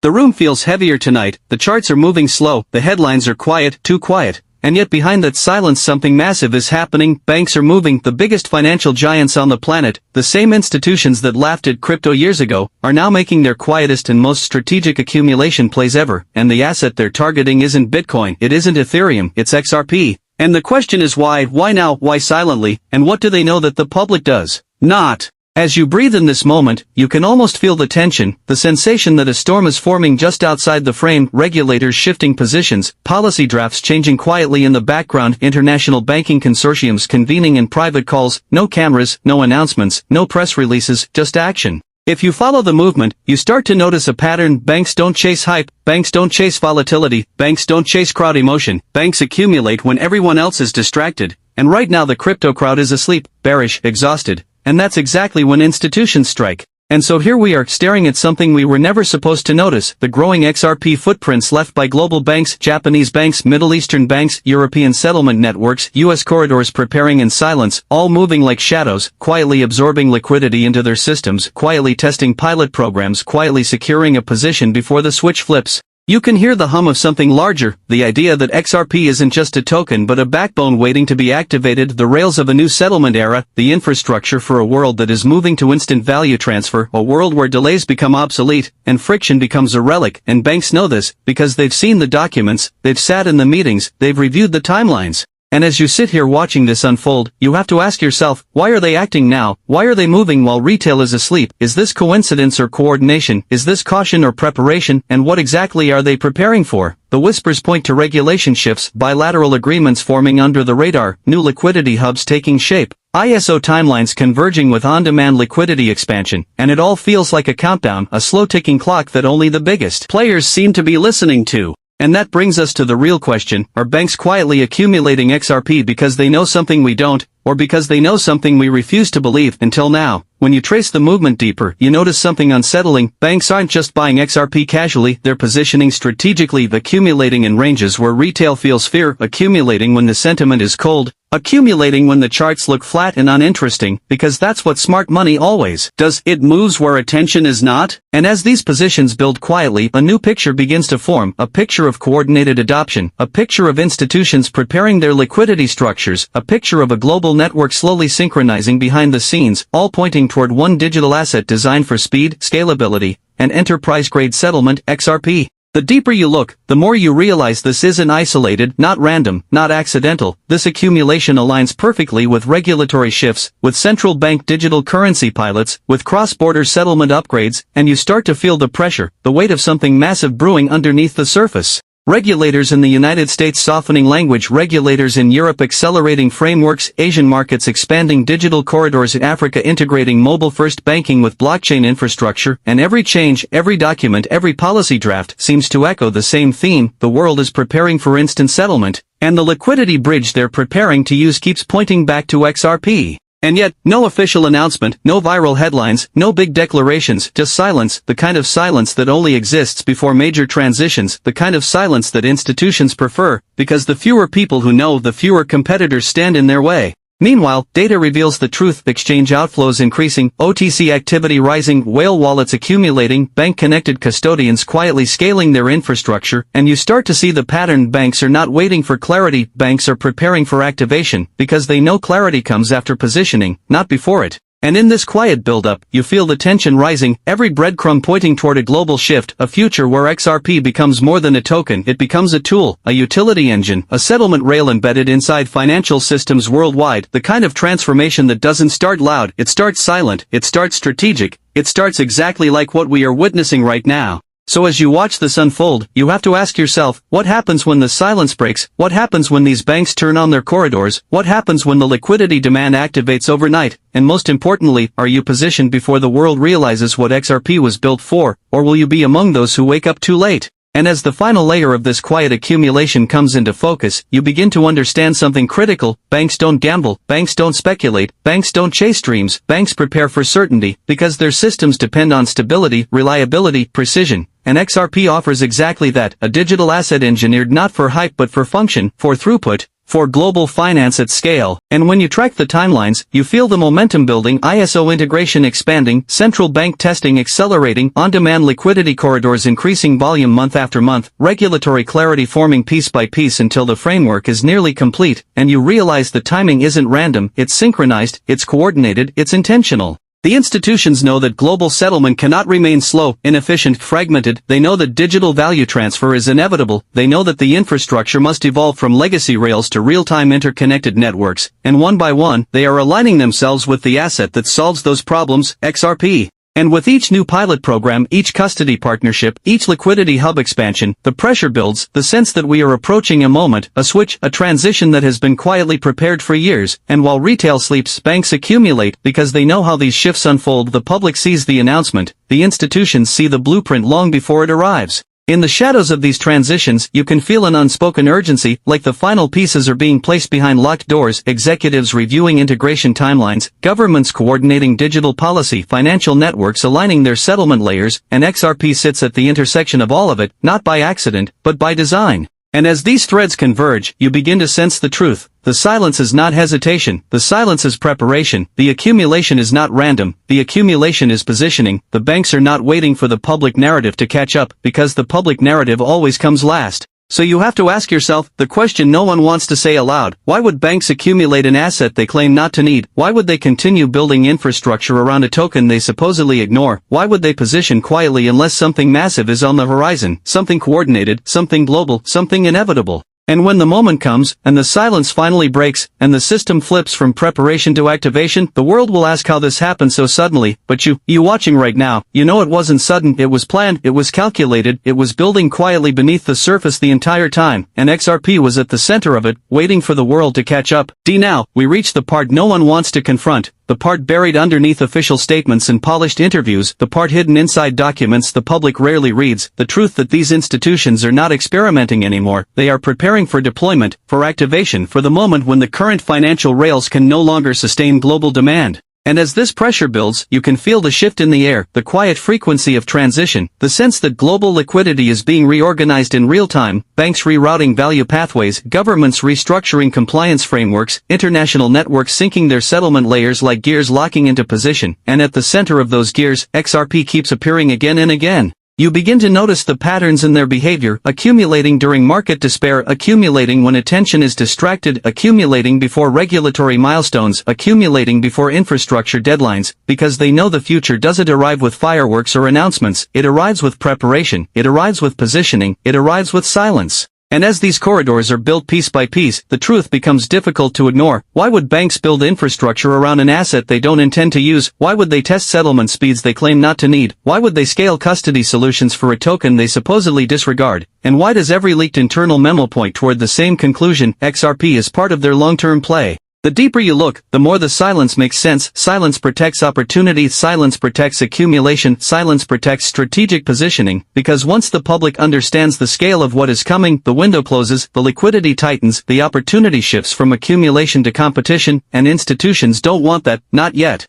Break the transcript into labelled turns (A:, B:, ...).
A: The room feels heavier tonight, the charts are moving slow, the headlines are quiet, too quiet. And yet behind that silence something massive is happening. Banks are moving. The biggest financial giants on the planet, the same institutions that laughed at crypto years ago, are now making their quietest and most strategic accumulation plays ever. And the asset they're targeting isn't Bitcoin, it isn't Ethereum, it's XRP. And the question is why now, why silently, and what do they know that the public does not? As you breathe in this moment, you can almost feel the tension, the sensation that a storm is forming just outside the frame, regulators shifting positions, policy drafts changing quietly in the background, international banking consortiums convening in private calls, no cameras, no announcements, no press releases, just action. If you follow the movement, you start to notice a pattern. Banks don't chase hype, banks don't chase volatility, banks don't chase crowd emotion, banks accumulate when everyone else is distracted, and right now the crypto crowd is asleep, bearish, exhausted. And that's exactly when institutions strike. And so here we are, staring at something we were never supposed to notice, the growing XRP footprints left by global banks, Japanese banks, Middle Eastern banks, European settlement networks, US corridors preparing in silence, all moving like shadows, quietly absorbing liquidity into their systems, quietly testing pilot programs, quietly securing a position before the switch flips. You can hear the hum of something larger, the idea that XRP isn't just a token but a backbone waiting to be activated, the rails of a new settlement era, the infrastructure for a world that is moving to instant value transfer, a world where delays become obsolete, and friction becomes a relic, and banks know this, because they've seen the documents, they've sat in the meetings, they've reviewed the timelines. And as you sit here watching this unfold, you have to ask yourself, why are they acting now? Why are they moving while retail is asleep? Is this coincidence or coordination? Is this caution or preparation? And what exactly are they preparing for? The whispers point to regulation shifts, bilateral agreements forming under the radar, new liquidity hubs taking shape, ISO timelines converging with on-demand liquidity expansion, and it all feels like a countdown, a slow-ticking clock that only the biggest players seem to be listening to. And that brings us to the real question, are banks quietly accumulating XRP because they know something we don't, or because they know something we refuse to believe until now? When you trace the movement deeper, you notice something unsettling. Banks aren't just buying XRP casually, they're positioning strategically, accumulating in ranges where retail feels fear, accumulating when the sentiment is cold, accumulating when the charts look flat and uninteresting, because that's what smart money always does. It moves where attention is not. And as these positions build quietly, a new picture begins to form, a picture of coordinated adoption, a picture of institutions preparing their liquidity structures, a picture of a global network slowly synchronizing behind the scenes, all pointing toward one digital asset designed for speed, scalability, and enterprise-grade settlement, XRP. The deeper you look, the more you realize this isn't isolated, not random, not accidental. This accumulation aligns perfectly with regulatory shifts, with central bank digital currency pilots, with cross-border settlement upgrades, and you start to feel the pressure, the weight of something massive brewing underneath the surface. Regulators in the United States softening language, regulators in Europe accelerating frameworks, Asian markets expanding digital corridors, Africa integrating mobile-first banking with blockchain infrastructure, and every change, every document, every policy draft seems to echo the same theme: the world is preparing for instant settlement, and the liquidity bridge they're preparing to use keeps pointing back to XRP. And yet, no official announcement, no viral headlines, no big declarations, just silence, the kind of silence that only exists before major transitions, the kind of silence that institutions prefer, because the fewer people who know, the fewer competitors stand in their way. Meanwhile, data reveals the truth: exchange outflows increasing, OTC activity rising, whale wallets accumulating, bank-connected custodians quietly scaling their infrastructure, and you start to see the pattern. Banks are not waiting for clarity, banks are preparing for activation, because they know clarity comes after positioning, not before it. And in this quiet build-up, you feel the tension rising, every breadcrumb pointing toward a global shift, a future where XRP becomes more than a token, it becomes a tool, a utility engine, a settlement rail embedded inside financial systems worldwide, the kind of transformation that doesn't start loud, it starts silent, it starts strategic, it starts exactly like what we are witnessing right now. So as you watch this unfold, you have to ask yourself, what happens when the silence breaks? What happens when these banks turn on their corridors? What happens when the liquidity demand activates overnight? And most importantly, are you positioned before the world realizes what XRP was built for, or will you be among those who wake up too late? And as the final layer of this quiet accumulation comes into focus, you begin to understand something critical: banks don't gamble, banks don't speculate, banks don't chase dreams, banks prepare for certainty, because their systems depend on stability, reliability, precision. And XRP offers exactly that, a digital asset engineered not for hype but for function, for throughput, for global finance at scale, and when you track the timelines, you feel the momentum building, ISO integration expanding, central bank testing accelerating, on-demand liquidity corridors increasing volume month after month, regulatory clarity forming piece by piece until the framework is nearly complete, and you realize the timing isn't random, it's synchronized, it's coordinated, it's intentional. The institutions know that global settlement cannot remain slow, inefficient, fragmented. They know that digital value transfer is inevitable. They know that the infrastructure must evolve from legacy rails to real-time interconnected networks, and one by one, they are aligning themselves with the asset that solves those problems, XRP. And with each new pilot program, each custody partnership, each liquidity hub expansion, the pressure builds, the sense that we are approaching a moment, a switch, a transition that has been quietly prepared for years, and while retail sleeps, banks accumulate, because they know how these shifts unfold. The public sees the announcement, the institutions see the blueprint long before it arrives. In the shadows of these transitions, you can feel an unspoken urgency, like the final pieces are being placed behind locked doors, executives reviewing integration timelines, governments coordinating digital policy, financial networks aligning their settlement layers, and XRP sits at the intersection of all of it, not by accident, but by design. And as these threads converge, you begin to sense the truth. The silence is not hesitation, the silence is preparation, the accumulation is not random, the accumulation is positioning. The banks are not waiting for the public narrative to catch up, because the public narrative always comes last. So you have to ask yourself, the question no one wants to say aloud: why would banks accumulate an asset they claim not to need? Why would they continue building infrastructure around a token they supposedly ignore? Why would they position quietly unless something massive is on the horizon, something coordinated, something global, something inevitable? And when the moment comes, and the silence finally breaks, and the system flips from preparation to activation, the world will ask how this happened so suddenly. But you watching right now, you know it wasn't sudden, it was planned, it was calculated, it was building quietly beneath the surface the entire time, and XRP was at the center of it, waiting for the world to catch up. Now, we reach the part no one wants to confront. The part buried underneath official statements and polished interviews, the part hidden inside documents the public rarely reads, the truth that these institutions are not experimenting anymore, they are preparing for deployment, for activation, for the moment when the current financial rails can no longer sustain global demand. And as this pressure builds, you can feel the shift in the air, the quiet frequency of transition, the sense that global liquidity is being reorganized in real time, banks rerouting value pathways, governments restructuring compliance frameworks, international networks syncing their settlement layers like gears locking into position, and at the center of those gears, XRP keeps appearing again and again. You begin to notice the patterns in their behavior, accumulating during market despair, accumulating when attention is distracted, accumulating before regulatory milestones, accumulating before infrastructure deadlines, because they know the future doesn't arrive with fireworks or announcements, it arrives with preparation, it arrives with positioning, it arrives with silence. And as these corridors are built piece by piece, the truth becomes difficult to ignore. Why would banks build infrastructure around an asset they don't intend to use? Why would they test settlement speeds they claim not to need? Why would they scale custody solutions for a token they supposedly disregard? And why does every leaked internal memo point toward the same conclusion? XRP is part of their long-term play. The deeper you look, the more the silence makes sense. Silence protects opportunity, silence protects accumulation, silence protects strategic positioning, because once the public understands the scale of what is coming, the window closes, the liquidity tightens, the opportunity shifts from accumulation to competition, and institutions don't want that, not yet.